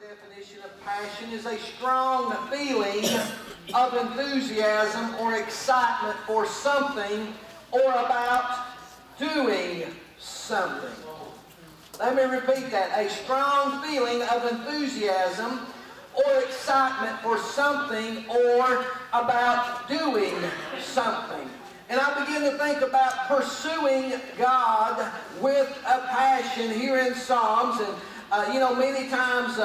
definition of passion is a strong feeling of enthusiasm or excitement for something or about doing something. Let me repeat that. A strong feeling of enthusiasm or excitement for something or about doing something. And I begin to think about pursuing God with a passion here in Psalms. And many times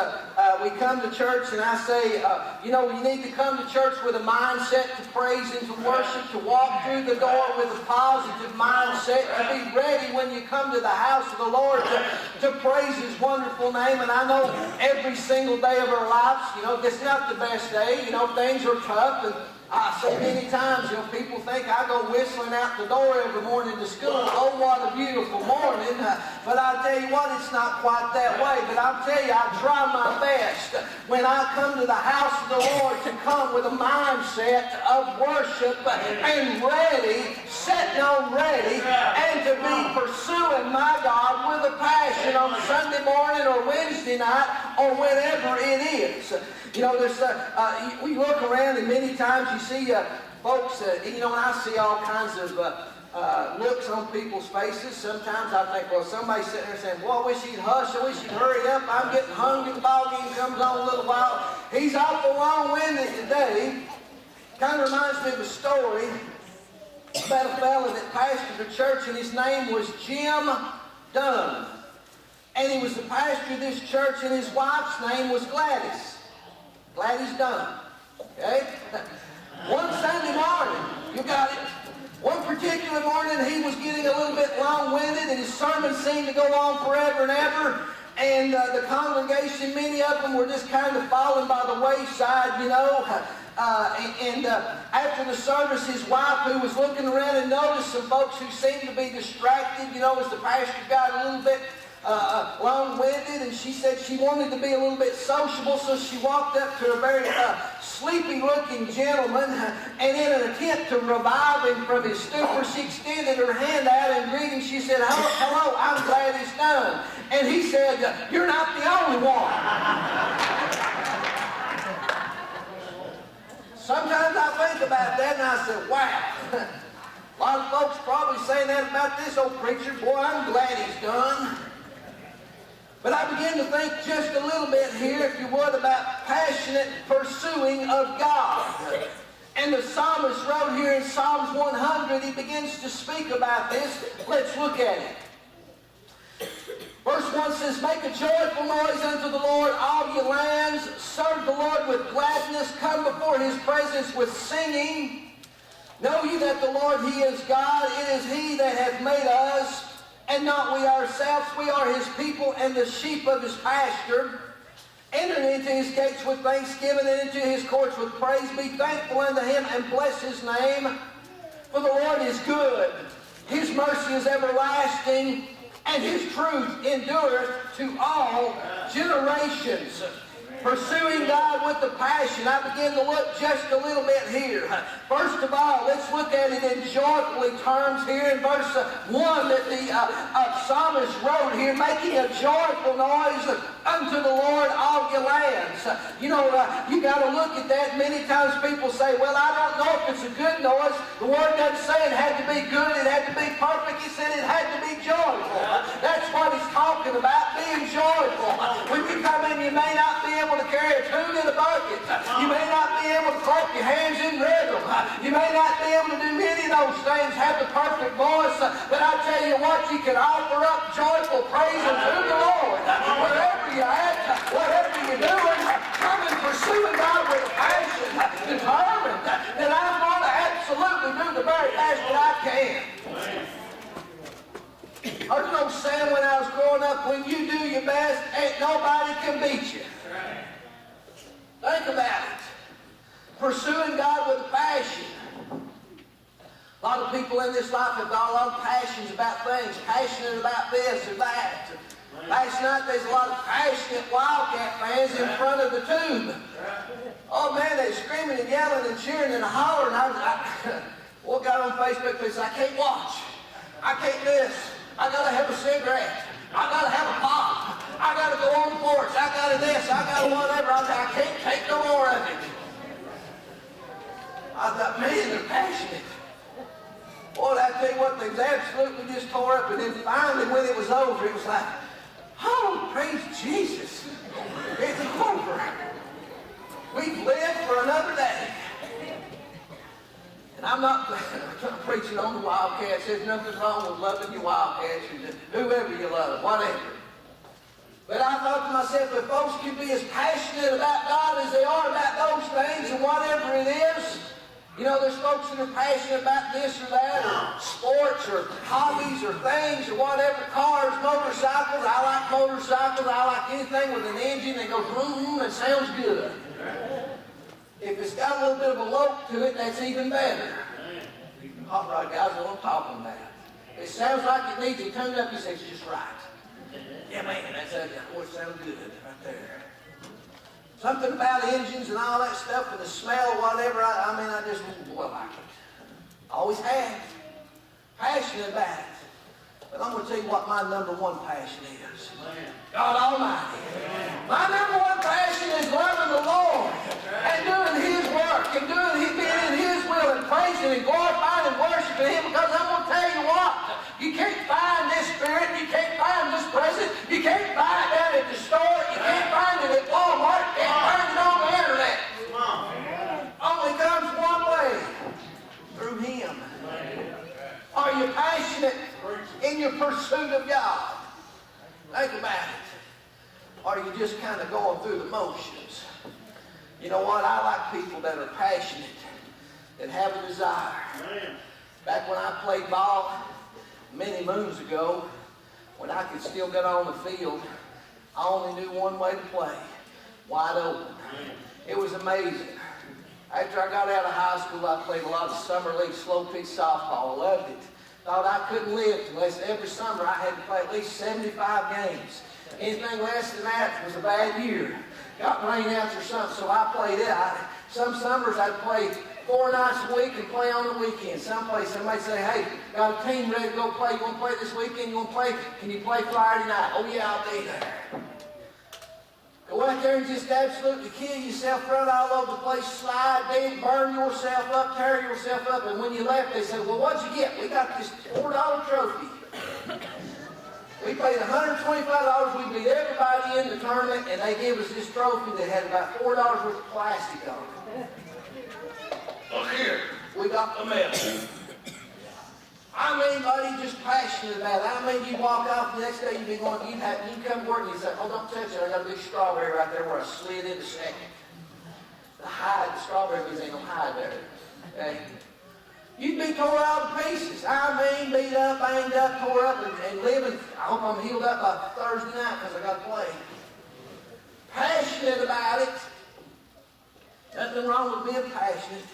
we come to church and I say, you need to come to church with a mindset to praise and to worship, to walk through the door with a positive mindset, to be ready when you come to the house of the Lord to praise His wonderful name. And I know every single day of our lives, it's not the best day. Things are tough. And so many times, people think I go whistling out the door every morning to school. Oh, what a beautiful morning. But I'll tell you what, it's not quite that way. But I'll tell you, I try my best when I come to the house of the Lord to come with a mindset of worship and ready, sitting on ready, and to be pursuing my God with a passion on Sunday morning or Wednesday night or whenever it is. We look around and many times you see folks, and I see all kinds of looks on people's faces. Sometimes I think, well, somebody's sitting there saying, boy, I wish he'd hush, I wish he'd hurry up, I'm getting hungry, the ball game comes on a little while. He's awful long-winded today. Kind of reminds me of a story about a fella that pastored a church, and his name was Jim Dunn. And he was the pastor of this church, and his wife's name was Gladys. Gladys Dunn. Okay? One Sunday morning, you got it. One particular morning, he was getting a little bit long-winded, and his sermon seemed to go on forever and ever. And the congregation, many of them were just kind of falling by the wayside, after the service, his wife, who was looking around and noticed some folks who seemed to be distracted, as the pastor got a little bit long-winded, and she said she wanted to be a little bit sociable, so she walked up to a very sleepy-looking gentleman, and in an attempt to revive him from his stupor, she extended her hand out in greeting. She said, hello, I'm Gladys Dunn. And he said, you're not the only one. Sometimes I think about that, and I said, wow. A lot of folks probably saying that about this old preacher. Boy, I'm glad he's done. But I begin to think just a little bit here, if you would, about passionate pursuing of God. And the psalmist wrote here in Psalms 100, he begins to speak about this. Let's look at it. Verse 1 says, make a joyful noise unto the Lord, all ye lands. Serve the Lord with gladness. Come before His presence with singing. Know ye that the Lord, He is God. It is He that hath made us, and not we ourselves. We are His people and the sheep of His pasture. Enter into His gates with thanksgiving and into His courts with praise. Be thankful unto Him and bless His name. For the Lord is good. His mercy is everlasting, and His truth endureth to all generations. Pursuing God with the passion. I begin to look just a little bit here. First of all, let's look at it in joyfully terms here in verse 1 that the psalmist wrote here, making a joyful noise unto the Lord, all ye lands. You got to look at that. Many times people say, well, I don't know if it's a good noise. The Word doesn't say it had to be good, it had to be perfect. He said it had to be joyful. That's what he's talking about, being joyful. When you come in, you may not be able to carry a tune in a bucket. You may not be able to clap your hands in rhythm. You may not be able to do any of those things, have the perfect voice, but I tell you what, you can offer up joyful praise unto the Lord. Wherever you're at, whatever you're doing, come and pursuing God with a passion, determined that I'm going to absolutely do the very best that I can. I heard an old saying when I was growing up, when you do your best, ain't nobody can beat you. Think about it. Pursuing God with a passion. A lot of people in this life have got a lot of passions about things, passionate about this or that. Last night there's a lot of passionate Wildcat fans in front of the tube. Oh man, they're screaming and yelling and cheering and hollering. One got on Facebook and said, I can't watch. I can't do this. I gotta have a cigarette. I gotta have a pop. I gotta go on the porch. I gotta this. I I got whatever. I can't take no more of it. I thought, man, they're passionate. Boy, I tell you what, they was absolutely just tore up. And then finally, when it was over, it was like, oh, praise Jesus. It's over. We've lived for another day. And I'm not preaching on the Wildcats. There's nothing wrong with loving your Wildcats and whoever you love, whatever. But I thought to myself, if folks can be as passionate about God as they are about those things and whatever it is, you know, there's folks that are passionate about this or that, or sports, or hobbies, or things, or whatever, cars, motorcycles. I like motorcycles. I like anything with an engine that goes vroom and sounds good. If it's got a little bit of a lope to it, that's even better. Hot rod guys know what I'm talking about. If it sounds like it needs to tune up, you say it's just right. Yeah, man, that's it sounds good right there. Something about engines and all that stuff and the smell or whatever, I just like it. Always have. Passionate about it. But I'm going to tell you what my number one passion is. God Almighty. My number one passion is loving the Lord and doing His work and being in His will and praising and glorifying and worshiping Him, because I'm going to tell you what, you can't find this Spirit, you can't find this presence, you can't buy it down at the store, you can't find it at Walmart, you can't find it on the internet. Only comes one way, through Him. Are you passionate in your pursuit of God? Think about it. Or are you just kind of going through the motions? You know what? I like people that are passionate, that have a desire. Back when I played ball many moons ago, when I could still get on the field, I only knew one way to play, wide open. It was amazing. After I got out of high school, I played a lot of summer league slow pitch softball. I loved it. Thought I couldn't live unless every summer I had to play at least 75 games. Anything less than that was a bad year. Got rainouts or something, so I played it. Some summers I'd play 4 nights a week and play on the weekend. Someplace somebody say, hey, got a team ready to go play. You want to play this weekend? You want to play? Can you play Friday night? Oh yeah, I'll be there. Go out there and just absolutely kill yourself, run all over the place, slide, dance, burn yourself up, tear yourself up. And when you left, they said, well, what'd you get? We got this $4 trophy. We paid $125. We beat everybody in the tournament, and they gave us this trophy that had about $4 worth of plastic on it. Look here, we got the medal. I mean, buddy, just passionate about it. I mean, you walk off the next day, you come to work and you say, oh, don't touch it. I got a big strawberry right there where I slid in a second. The strawberry ain't gonna hide there. Okay? You'd be tore out to pieces. I mean, beat up, banged up, tore up, and living. I hope I'm healed up by Thursday night because I got to play. Passionate about it. Nothing wrong with being passionate.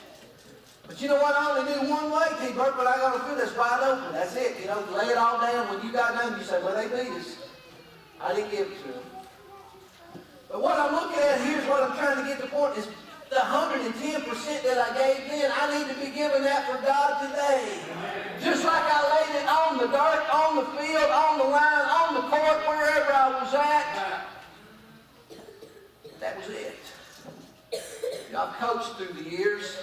But you know what? I only knew one way, T-Bert, but I got to feel that's wide open. That's it. You know, lay it all down. When you got done, you say, well, they beat us. I didn't give it to them. But what I'm looking at, here's what I'm trying to get the point, is the 110% that I gave then, I need to be giving that for God today. Just like I laid it on the dirt, on the field, on the line, on the court, wherever I was at. That was it. I've coached through the years.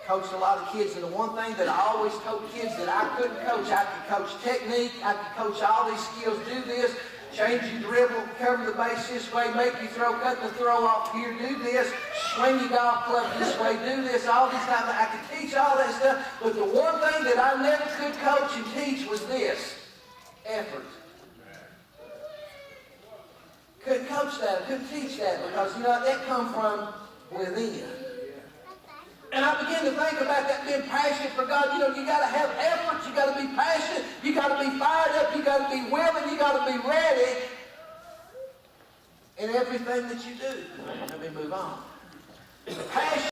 Coached a lot of kids, and the one thing that I always told kids that I couldn't coach, I could coach technique, I could coach all these skills, do this, change your dribble, cover the base this way, make you throw, cut the throw off here, do this, swing your golf club this way, do this, all these times. I could teach all that stuff, but the one thing that I never could coach and teach was this, effort. Couldn't coach that, couldn't teach that, because you know that come from within. And I began to think about that, being passionate for God. You know, you got to have effort. You got to be passionate. You got to be fired up. You got to be willing. You got to be ready in everything that you do. Let me move on. Passion.